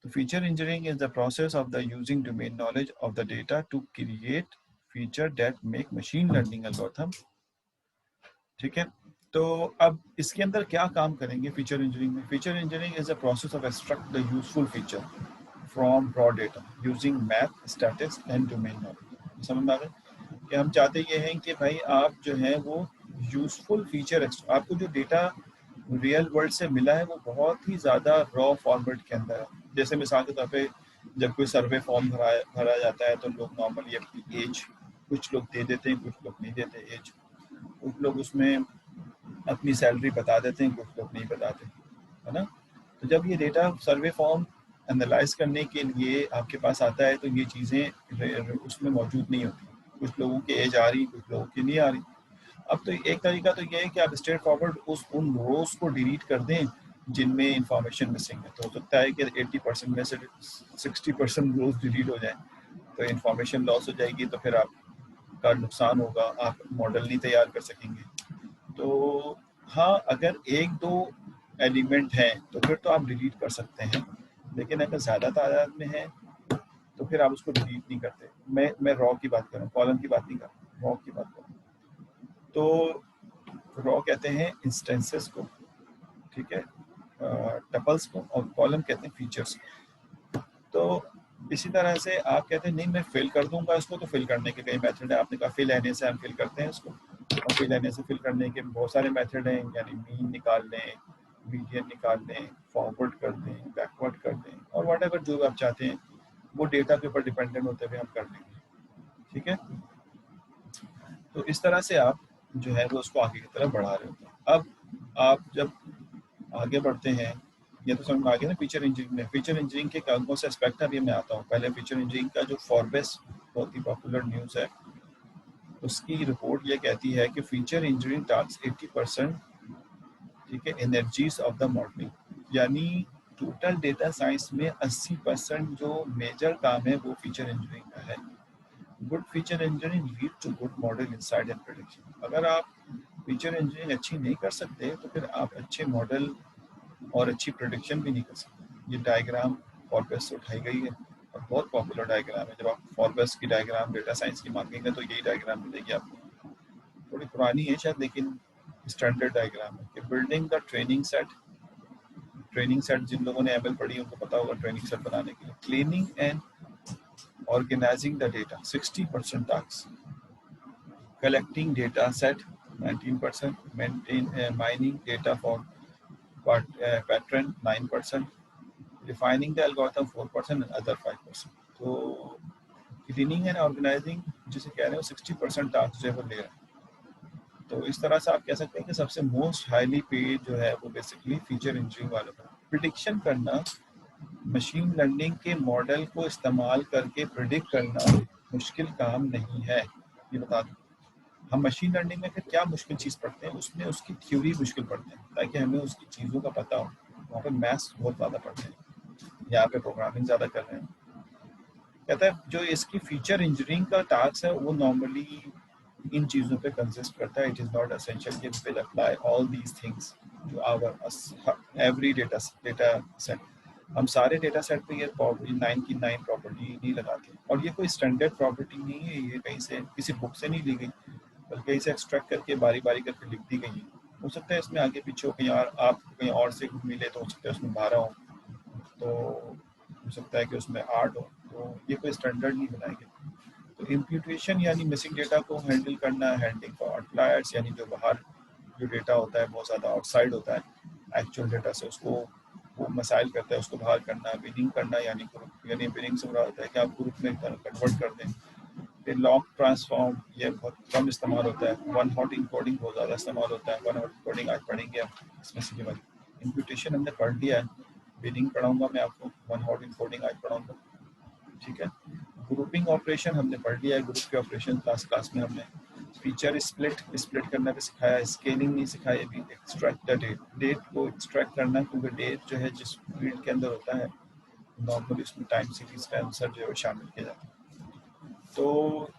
तो feature engineering is the process of the using domain knowledge of the data to create feature that make machine learning algorithm. ठीक है, तो अब इसके अंदर क्या काम करेंगे फीचर इंजीनियरिंग में? Feature engineering is a process of extract the useful feature from raw data using math statistics and domain knowledge. समझ में आ गया कि हम चाहते ये हैं कि भाई आप जो है वो यूजफुल फीचर, आपको जो डेटा रियल वर्ल्ड से मिला है वो बहुत ही ज़्यादा रॉ फॉर्मेट के अंदर है। जैसे मिसाल के तौर पे जब कोई सर्वे फॉर्म भरा जाता है तो लोग नॉर्मली अपनी एज कुछ लोग दे देते हैं, कुछ लोग नहीं देते एज, कुछ लोग उसमें अपनी सैलरी बता देते हैं, कुछ लोग नहीं बताते, है ना? तो जब ये डेटा सर्वे फॉर्म एनालाइज करने के लिए आपके पास आता है तो ये चीज़ें उसमें मौजूद नहीं होती। कुछ लोगों की एज आ रही, कुछ लोगों की नहीं आ रही। अब तो एक तरीका तो ये है कि आप स्ट्रेट फॉरवर्ड उन रोज को डिलीट कर दें जिनमें इंफॉर्मेशन मिसिंग है। तो हो सकता है कि 80% में से 60% रोज डिलीट हो जाए, तो इंफॉर्मेशन लॉस हो जाएगी, तो फिर आपका नुकसान होगा, आप मॉडल नहीं तैयार कर सकेंगे। तो हाँ, अगर एक दो एलिमेंट हैं तो फिर तो आप डिलीट कर सकते हैं, लेकिन अगर ज़्यादा तादाद में है तो फिर आप उसको डिलीट नहीं करते। मैं रॉ की बात कर रहा हूँ, कॉलम की बात नहीं कर रहा हूँ, रॉ की बात कर रहा हूँ। तो रॉ कहते हैं इंस्टेंसेस को, ठीक है, टपल्स को, और कॉलम कहते हैं फीचर्स। तो इसी तरह से आप कहते हैं नहीं मैं फिल कर दूंगा इसको, तो फिल करने के कई मेथड है। आपने कहा फिल एने से हम फिल करते हैं इसको, और फिल एने से फिल करने के बहुत सारे मेथड हैं, यानी मीन निकाल लें, मीडियन निकाल लें, फॉरवर्ड कर दें, बैकवर्ड कर दें, और वट एवर जो आप चाहते हैं वो डेटा के ऊपर डिपेंडेंट होते हुए हम कर लेंगे। ठीक है, तो इस तरह से आप जो है वो उसको आगे की तरफ बढ़ा रहे होते हैं। अब आप जब आगे बढ़ते हैं, ये तो समझ में आ गया ना फीचर इंजीनियरिंग में। फीचर इंजीनियरिंग के कौन से एस्पेक्ट है अभी मैं आता हूँ। पहले फीचर इंजीनियरिंग का जो फॉरबेस बहुत ही पॉपुलर न्यूज़ है, उसकी रिपोर्ट ये कहती है कि फीचर इंजीनियरिंग टास्क 80%, ठीक है, एनर्जीज ऑफ द मॉडलिंग, यानी टोटल डेटा साइंस में 80% जो मेजर काम है वो फीचर इंजीनियरिंग का है। Good feature engineering lead to good model inside and prediction. अगर आप फीचर इंजीनियरिंग अच्छी नहीं कर सकते तो फिर आप अच्छे मॉडल और अच्छी प्रोडिक्शन भी नहीं कर सकते। ये डायग्राम फॉरबेस से उठाई गई है और बहुत पॉपुलर डायग्राम है। जब आप फॉरबेस की डायग्राम डेटा साइंस की मांगेंगे तो यही डायग्राम मिलेगी आपको। थोड़ी पुरानी है शायद, लेकिन स्टैंडर्ड डायग्राम है कि building the training set. Training set जिन लोगों ने एमएल पढ़ी उनको पता होगा ट्रेनिंग सेट बनाने के लिए। Cleaning and organising the data 60% task, collecting data set 19%, mining data for pattern 9%, refining the algorithm 4%, and other 5%. तो क्लीनिंग एंड ऑर्गेनाइजिंग जिसे कह रहे हो 60% टास्क जो है वो ले रहा है। तो इस तरह से आप कह सकते हैं कि सबसे मोस्ट हाईली पेड जो है वो बेसिकली फीचर इंजीनियरिंग वालों का। प्रिडिक्शन करना, मशीन लर्निंग के मॉडल को इस्तेमाल करके प्रिडिक्ट करना मुश्किल काम नहीं है, ये बता दूं। हम मशीन लर्निंग में फिर क्या मुश्किल चीज़ पढ़ते हैं, उसमें उसकी थ्योरी मुश्किल पढ़ते हैं ताकि हमें उसकी चीज़ों का पता हो। वहाँ पे मैथ्स बहुत ज़्यादा पढ़ते हैं, यहाँ पे प्रोग्रामिंग ज़्यादा कर रहे हैं। कहता है जो इसकी फीचर इंजीनियरिंग का टास्क है वो नॉर्मली इन चीज़ों पे कंसिस्ट करता है। इट इज़ नॉट एसेंशियल कि will apply all these things to our every data set. हम सारे डेटा सेट पे ये प्रॉपर्टी 9 की 9 प्रॉपर्टी नहीं लगाते, और ये कोई स्टैंडर्ड प्रॉपर्टी नहीं है, ये कहीं से किसी बुक से नहीं ली गई, बल्कि इसे एक्सट्रैक्ट करके बारी बारी करके लिख दी गई है। हो सकता है इसमें आगे पीछे हो, कहीं और आपको कहीं और से मिले तो हो सकता है उसमें 12 हो, तो हो सकता है कि उसमें 8 हो, तो ये कोई स्टैंडर्ड नहीं बनाएंगे। तो इम्प्यूटेशन यानी मिसिंग डेटा को हैंडल करना, हैंडलिंग फॉर आउटलायर्स यानी जो बाहर जो डेटा होता है बहुत ज़्यादा आउटसाइड होता है एक्चुअल डेटा से, उसको वो मसाइल करता है, उसको बाहर करना, बिनिंग करना, यानी ग्रुप, यानी बिनिंग से बुरा होता है कि आप ग्रुप में कन्वर्ट कर दें। फिर लॉग ट्रांसफॉर्म, ये बहुत कम इस्तेमाल होता है। वन हॉट इनकोडिंग बहुत ज़्यादा इस्तेमाल होता है। वन हॉट इनकोडिंग आज पढ़ेंगे हम, इसमें सीधी वाली इम्प्यूटेशन हमने पढ़ लिया है, बिनिंग पढ़ाऊंगा मैं आपको, वन हॉट इनकोडिंग आज पढ़ाऊंगा, ठीक है। ग्रुपिंग ऑपरेशन हमने पढ़ लिया है, ग्रुप के ऑपरेशन क्लास में हमने फीचर स्प्लिट करना भी सिखाया, स्केलिंग नहीं सिखाया अभी, एक्सट्रैक्ट द डेट को एक्सट्रैक्ट करना, क्योंकि डेट जो है जिस फील्ड के अंदर होता है नॉर्मली उसमें टाइम सीरीज का आंसर जो है शामिल किया जाता है। तो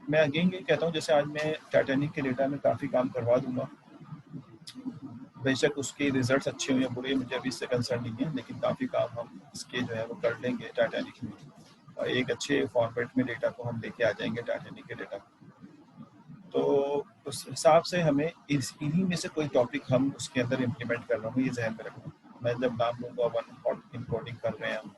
मैं अगेन ये कहता हूँ, जैसे आज मैं टाइटैनिक के डेटा में काफ़ी काम करवा दूंगा, बेशक उसके रिजल्ट्स अच्छे हो या बुरे मुझे अभी इससे कंसर्न नहीं है, लेकिन काफ़ी काम हम इसके जो है वो कर लेंगे टाइटैनिक में, और एक अच्छे फॉर्मेट में डेटा को हम लेके आ जाएंगे टाइटैनिक के डेटा। तो उस हिसाब से हमें इन्हीं में से कोई टॉपिक हम उसके अंदर इम्प्लीमेंट कर रहा हूँ, ये जहन में रखना। मैं जब नाम लूँगा वन हॉट इनकोडिंग कर रहे हैं हम,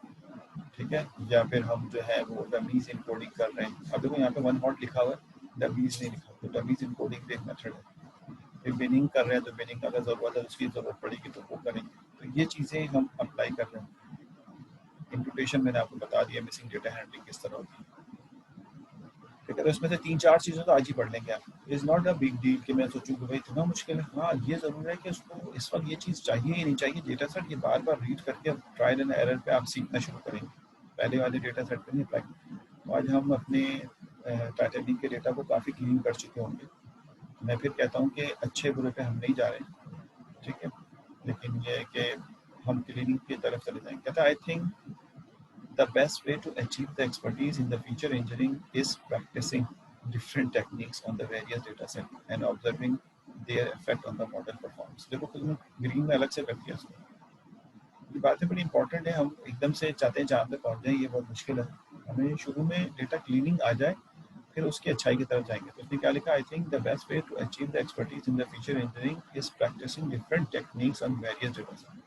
ठीक है, या फिर हम जो है वो डमीज इनकोडिंग कर रहे हैं। अब देखो यहाँ पे वन हॉट लिखा हुआ है, डमीज नहीं लिखा, तो डमीज इनकोडिंग भी एक मेथड है। फिर बिनिंग कर रहे हैं, तो बिनिंग अगर ज़रूरत है उसकी ज़रूरत पड़ेगी तो वो करेंगे। तो ये चीज़ें हम अप्लाई कर रहे हैं। इंप्यूटेशन मैंने आपको बता दिया, मिसिंग डेटा हैंडलिंग किस तरह होती है, ठीक है। तो इसमें से 3-4 चीज़ें तो आज ही पढ़ लेंगे आप। Is not a big deal कि मैं सोचूं कि भाई इतना मुश्किल है। हाँ, ये ज़रूर है कि उसको इस वक्त ये चीज़ चाहिए ही नहीं चाहिए, डेटा सेट ये बार बार रीड करके ट्रायल एंड एरर पे आप सीखना शुरू करेंगे, पहले वाले डेटा सेट पे नहीं अप्लाई। तो आज हम अपने टाइटैनिक के डेटा को काफ़ी क्लीन कर चुके होंगे। मैं फिर कहता हूँ कि अच्छे बुरे पे हम नहीं जा रहे, ठीक है, लेकिन ये है कि हम क्लीनिंग की तरफ चले जाएंगे। कहता है I think the best way to achieve the expertise in the feature engineering is practicing different techniques on the various data set and observing their effect on the model performance. देखो तुमने ग्रीन में अलग से कर दिया इसको, ये बातें बड़ी इंपॉर्टेंट है। हम एकदम से चाहते हैं जहाँ पे पहुँच जाए, ये बहुत मुश्किल है। हमें शुरू में डेटा क्लीनिंग आ जाए, फिर उसकी अच्छाई की तरफ जाएंगे। तो उसने क्या लिखा, I think the best way to achieve the expertise in the feature engineering is practising different techniques on various data set.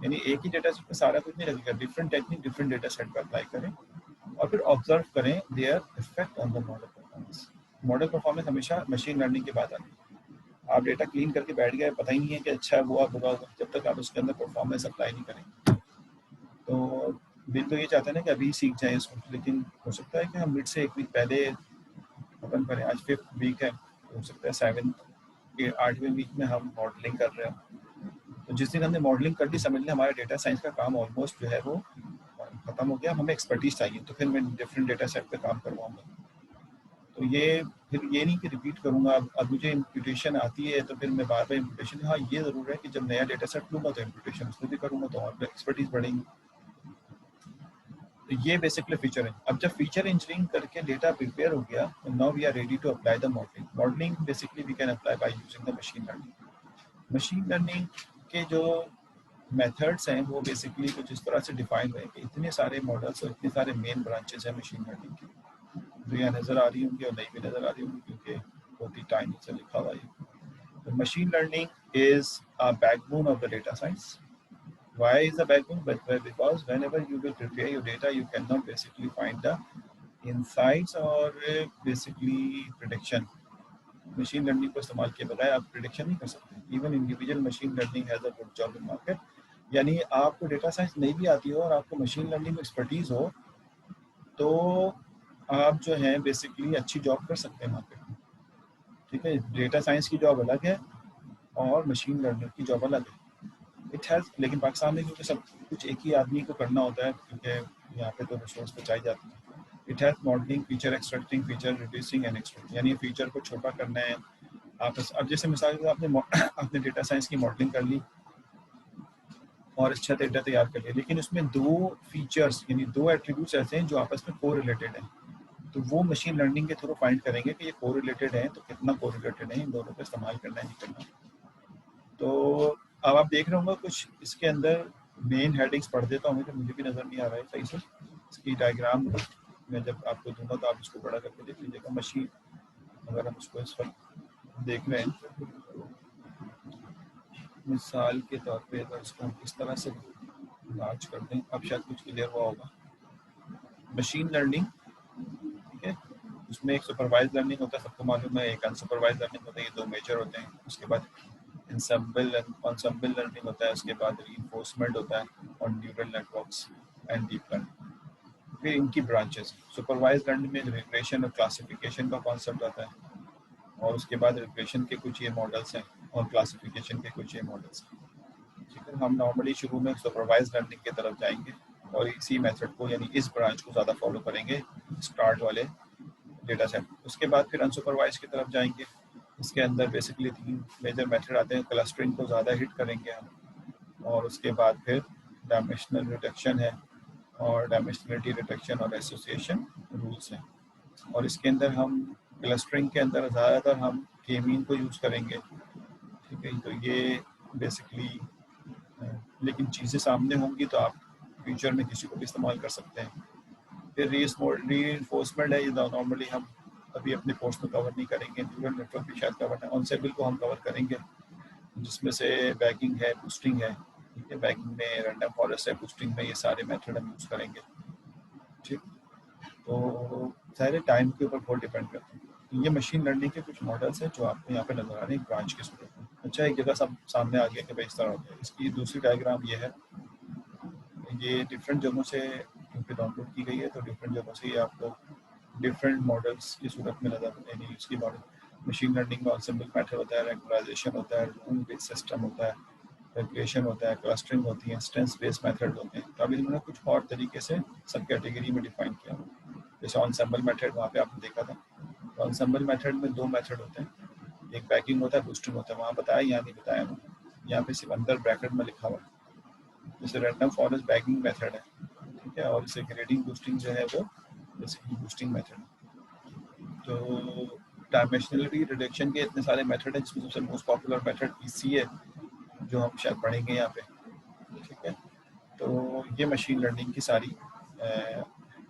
यानी एक ही डेटा सेट पे सारा कुछ नहीं लगेगा, different technique different data set पे अप्लाई करें और फिर ऑब्जर्व करें their effect on the model performance. Model performance हमेशा मशीन लर्निंग के बाद आती है। आप डेटा क्लीन करके बैठ गए, पता ही नहीं है कि अच्छा हुआ बुरा हुआ, जब तक आप उसके अंदर परफॉर्मेंस अप्लाई नहीं करेंगे। तो दिल तो ये चाहते हैं ना कि अभी सीख जाए इसको, लेकिन हो सकता है कि हम मिड से एक वीक पहले अपन करें। आज 5th वीक है, हो सकता है 7th के 8वें वीक में हम मॉडलिंग कर रहे हैं। तो जिस दिन हमने मॉडलिंग कर ली, समझ लें हमारा डेटा साइंस का काम ऑलमोस्ट जो है वो खत्म हो गया। हमें एक्सपर्टीज चाहिए, तो फिर मैं डिफरेंट डेटा सेट पे काम करवाऊंगा। तो ये फिर ये नहीं कि रिपीट करूंगा। अब मुझे इम्प्यूटेशन आती है तो फिर मैं बार बार इम्प्यूटेशन, हाँ ये ज़रूर है कि जब नया डेटा सेट लूँगा तो इम्प्यूटेशन उसमें भी करूँगा, तो और एक्सपर्टीज बढ़ेंगी। तो ये बेसिकली फीचर है। अब जब फीचर इंजीनियरिंग करके डेटा प्रिपेयर हो गया, now we are ready to apply the modelling. Modelling basically we can apply by using the machine learning. Machine learning के जो मेथड्स हैं वो बेसिकली कुछ इस तरह से डिफाइन हुए कि इतने सारे मॉडल्स और इतने सारे मेन ब्रांचेस हैं मशीन लर्निंग की, जो यहाँ नज़र आ रही होंगी और नहीं भी नज़र आ रही होंगी क्योंकि बहुत ही टाइम से लिखा हुआ है। तो machine learning is a backbone of the data science. Why is the backbone? But because whenever you will prepare your data, you cannot basically find the insights or basically prediction. Machine learning को इस्तेमाल किए बगैर आप प्रिडिक्शन नहीं कर सकते। Even individual machine learning has a good job in market. यानी आपको डेटा साइंस नहीं भी आती हो और आपको मशीन लर्निंग में एक्सपर्टीज हो, तो आप जो है बेसिकली अच्छी जॉब कर सकते हैं मार्केट में, ठीक है। डेटा साइंस की जॉब अलग है और मशीन लर्निंग की जॉब अलग है। इट हैज़, लेकिन पाकिस्तान में क्योंकि सब कुछ एक ही आदमी को करना होता है, क्योंकि यहाँ पे तो रिसोर्स बचाई जाती है। It has modelling, feature extracting, feature reducing and extracting, यानी फीचर को छोटा करना है। आप अब जैसे मिसाल के आपने आपने डेटा साइंस की मॉडलिंग कर ली और अच्छा डेटा तैयार कर लिया, लेकिन उसमें दो फीचर्स यानी दो एट्रीब्यूट्स ऐसे हैं जो आपस में को रिलेटेड हैं, तो वो मशीन लर्निंग के थ्रू फाइंड करेंगे कि ये को रिलेटेड है, तो कितना को रिलेटेड है, इन दोनों को इस्तेमाल करना है नहीं करना। तो अब आप देख रहे होंगे कुछ इसके अंदर मेन हेडिंग्स पढ़ देता हूँ तो मुझे भी नज़र नहीं आ रहा है सही से। इसकी डायग्राम मैं जब आपको दूंगा तो आप इसको बड़ा करके देख लीजिएगा। मशीन, अगर हम इसको इस वक्त देख रहे हैं मिसाल के तौर पे, अगर इसको हम इस तरह से लार्ज कर दें, अब शायद कुछ क्लियर हुआ होगा। मशीन लर्निंग, ठीक है, उसमें एक सुपरवाइज लर्निंग होता है, सबको मालूम है, एक अनसुपरवाइज लर्निंग होता है, ये दो मेजर होते हैं। उसके बाद ensemble लर्निंग होता है, उसके बाद रीइंफोर्समेंट होता है और neural networks and deep learning. फिर इनकी ब्रांचेस, सुपरवाइज लर्निंग में रिग्रेशन और क्लासिफिकेशन का कॉन्सेप्ट आता है, और उसके बाद रिग्रेशन के कुछ ये मॉडल्स हैं और क्लासिफिकेशन के कुछ ये मॉडल्स हैं, ठीक है। हम नॉर्मली शुरू में सुपरवाइज लर्निंग की तरफ जाएंगे और इसी मेथड को यानी इस ब्रांच को ज़्यादा फॉलो करेंगे स्टार्ट वाले डेटा सेट। उसके बाद फिर अनसुपरवाइज की तरफ जाएंगे। इसके अंदर बेसिकली 3 मेजर मेथड आते हैं। क्लस्टरिंग को ज़्यादा हिट करेंगे हम, और उसके बाद फिर डायमेंशनल रिडक्शन है, और डायमेंशनलिटी रिडक्शन और एसोसिएशन रूल्स हैं। और इसके अंदर हम क्लस्टरिंग के अंदर ज़्यादातर हम के मीन को यूज़ करेंगे, ठीक है। तो ये बेसिकली, लेकिन चीज़ें सामने होंगी तो आप फ्यूचर में किसी को भी इस्तेमाल कर सकते हैं। फिर रीइंफोर्समेंट है, ये नॉर्मली हम अभी अपने कोर्स में कवर नहीं करेंगे, न्यूरल नेटवर्क भी शायद कवर है। ऑनसेबिल को हम कवर करेंगे, जिसमें से बैगिंग है, बूस्टिंग है, ठीक है। बैगिंग में रैंडम फॉरेस्ट है, बूस्टिंग में ये सारे मेथड हम यूज़ करेंगे, ठीक। तो सारे टाइम के ऊपर बहुत डिपेंड करते हैं। ये मशीन लर्निंग के कुछ मॉडल्स हैं जो आपको यहाँ पे नजर आ रहे हैं ब्रांच के सूरत में। अच्छा, एक जगह सब सामने आ गया कि भाई इस तरह होता है। इसकी दूसरी डायग्राम ये है, ये डिफरेंट जगहों से क्योंकि डाउनलोड की गई है, तो डिफरेंट जगहों से ये आपको डिफरेंट मॉडल्स की सूरत में नजर, यानी उसकी मॉडल मशीन लर्निंग में ऑनसेम्बल मेथड होता है, रेगुलराइजेशन होता है, रूल बेस्ड सिस्टम होता है, कैलकुलेशन होता है, क्लस्टरिंग होती है, इंस्टेंस बेस्ड मेथड होते हैं। तो अभी इन्होंने कुछ और तरीके से सब कैटेगरी में डिफाइन किया। जैसे ऑनसेम्बल मेथड वहाँ पे आपने देखा था, तो ऑनसेम्बल मेथड में 2 मेथड होते हैं, एक बैकिंग होता है, बूस्टिंग होता है। वहाँ बताया, यहाँ नहीं बताया ना, यहाँ पे सिर्फ अंदर ब्रैकेट में लिखा हुआ है। जैसे रैंडम फॉरेस्ट बैकिंग मेथड है, ठीक है, और इसे ग्रेडिंग बूस्टिंग जो है वो बेसिकली बूस्टिंग मेथड है। तो डायमेंशनलिटी रिडक्शन के इतने सारे मेथड हैं, जिसमें सबसे मोस्ट पॉपुलर मेथड पीसी है, जो हम शायद पढ़ेंगे यहाँ पे, ठीक है। तो ये मशीन लर्निंग की सारी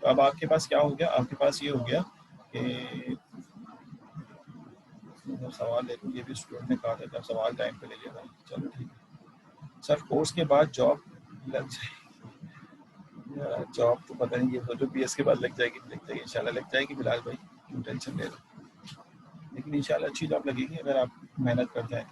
तो अब आपके पास क्या हो गया, आपके पास ये हो गया कि सवाल ले लूँ, ये भी स्टूडेंट ने कहा था जब सवाल टाइम पे ले लिया था। चलो ठीक है सर, कोर्स के बाद जॉब लग जाएगी। जॉब तो पता नहीं, ये सोचो बीएस के बाद लग जाएगी, लग जाएगी इंशाल्लाह, लग जाएगी बिलाल भाई, क्यों टेंशन ले रहे हो। लेकिन इंशाल्लाह अच्छी जॉब लगेगी अगर आप मेहनत कर जाएं।